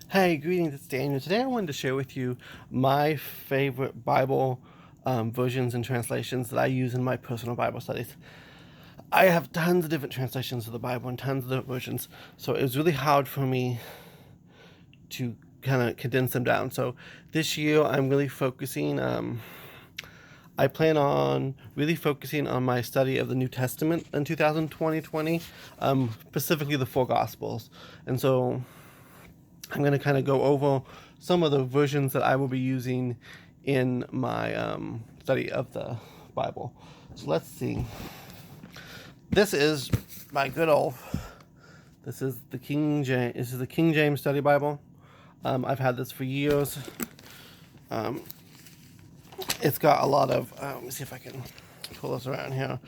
Hey, greetings, it's Daniel. Today I wanted to share with you my favorite Bible versions and translations that I use in my personal Bible studies. I have tons of different translations of the Bible and tons of different versions, so it was really hard for me to kind of condense them down. So this year I'm really focusing, I plan on really focusing on my study of the New Testament in 2020, specifically the four Gospels. And so I'm going to kind of go over some of the versions that I will be using in my study of the Bible. So let's see. This is my good old. This is the King James. This is the King James Study Bible. I've had this for years. Um, it's got a lot of. Let me see if I can pull this around here,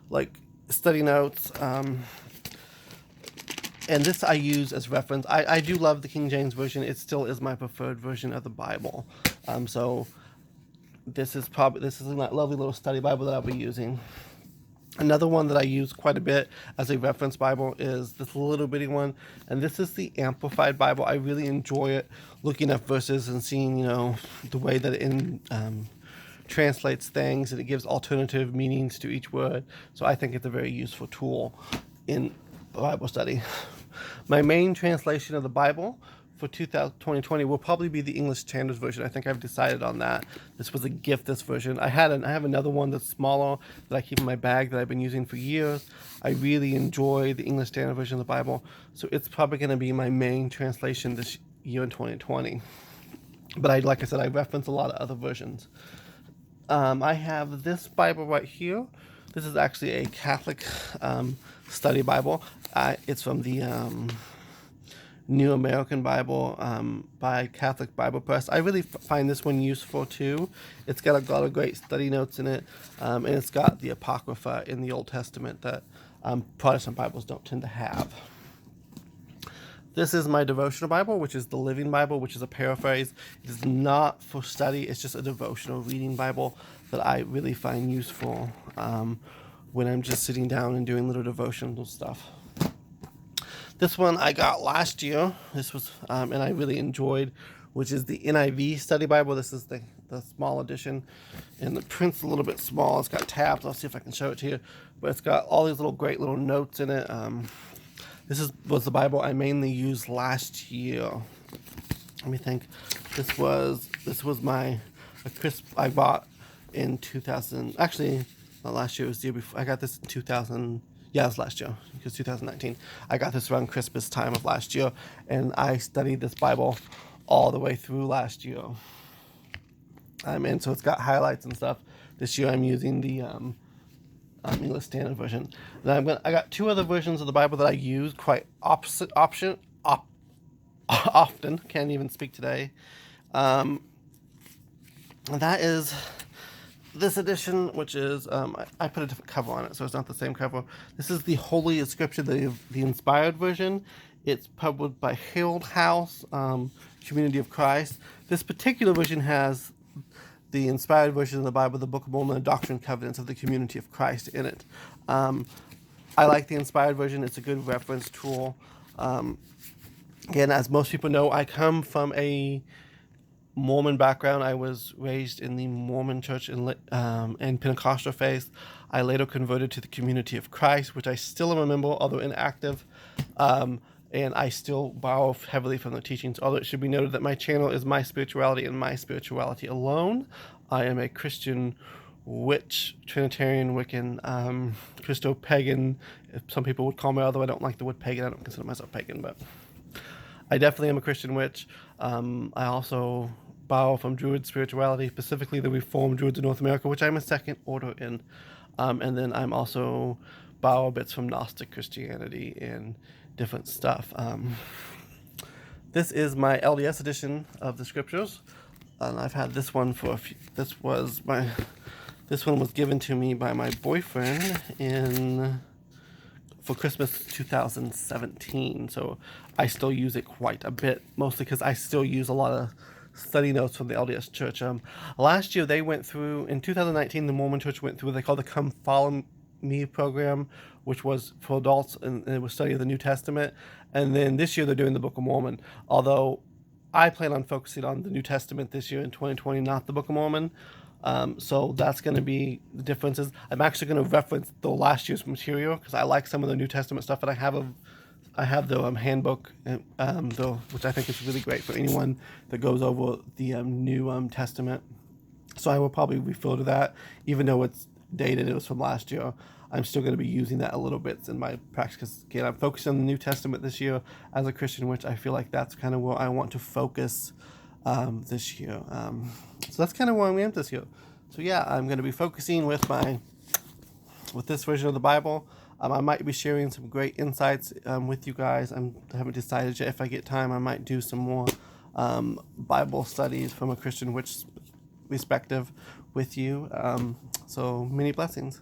like study notes. And this I use as reference. I do love the King James Version. It still is my preferred version of the Bible. So this is a lovely little study Bible that I'll be using. Another one that I use quite a bit as a reference Bible is this little bitty one, and this is the Amplified Bible. I really enjoy it, looking at verses and seeing, the way that it translates things, and it gives alternative meanings to each word. So I think it's a very useful tool in Bible study. My main translation of the Bible for 2020 will probably be the English Standard Version. I think I've decided on that. This was a gift, this version. I have another one that's smaller that I keep in my bag that I've been using for years. I really enjoy the English Standard Version of the Bible, so it's probably going to be my main translation this year in 2020. But like I said, I reference a lot of other versions. I have this Bible right here. This is actually a Catholic study Bible. It's from the New American Bible by Catholic Bible Press. I really find this one useful too. It's got a lot of great study notes in it, and it's got the Apocrypha in the Old Testament that Protestant Bibles don't tend to have. This is my devotional Bible, which is the Living Bible, which is a paraphrase. It is not for study. It's just a devotional reading Bible that I really find useful when I'm just sitting down and doing little devotional stuff. This one I got last year. This was, and I really enjoyed, which is the NIV Study Bible. This is the small edition, and the print's a little bit small. It's got tabs. I'll see if I can show it to you, but it's got all these great little notes in it. Was the Bible I mainly used last year. Let me think. This was I bought in 2000. Actually, not last year. It was the year before. I got this in 2000. Yeah, it was last year because 2019. I got this around Christmas time of last year, and I studied this Bible all the way through last year. And so it's got highlights and stuff. This year I'm using the English Standard Version. And I got two other versions of the Bible that I use quite often. Can't even speak today. And that is this edition, which is I put a different cover on it, so it's not the same cover. This is the Holy Scripture, the inspired version. It's published by Herald House, Community of Christ. This particular version has the inspired version of the Bible, the Book of Mormon, and Doctrine and Covenants of the Community of Christ in it. I like the inspired version. It's a good reference tool. Again, as most people know, I come from a Mormon background. I was raised in the Mormon church and Pentecostal faith. I later converted to the Community of Christ, which I still am a member, although inactive. And I still borrow heavily from the teachings, although it should be noted that my channel is my spirituality and my spirituality alone. I am a Christian witch, Trinitarian, Wiccan, Christo-pagan. Some people would call me, although I don't like the word pagan. I don't consider myself pagan, but I definitely am a Christian witch. I also borrow from Druid spirituality, specifically the Reformed Druids of North America, which I'm a second order in. And then I'm also borrow bits from Gnostic Christianity and different stuff. This is my LDS edition of the scriptures, and I've had this one for a few. This one was given to me by my boyfriend for Christmas 2017. So I still use it quite a bit, mostly because I still use a lot of study notes from the LDS Church. Last year they went through, in 2019, the Mormon Church went through what they call the Come Follow Me program, which was for adults, and it was study of the New Testament. And then this year they're doing the Book of Mormon. Although I plan on focusing on the New Testament this year in 2020, not the Book of Mormon. So that's going to be the differences. I'm actually going to reference the last year's material because I like some of the New Testament stuff, and I have the handbook, which I think is really great for anyone that goes over the New Testament. So I will probably refer to that, even though it's dated, it was from last year. I'm still going to be using that a little bit in my practice because, again, I'm focusing on the New Testament this year as a Christian, which I feel like that's kind of where I want to focus this year. So that's kind of where I am this year. So yeah, I'm going to be focusing with this version of the Bible. I might be sharing some great insights with you guys. I haven't decided yet. If I get time, I might do some more Bible studies from a Christian perspective with you. So many blessings.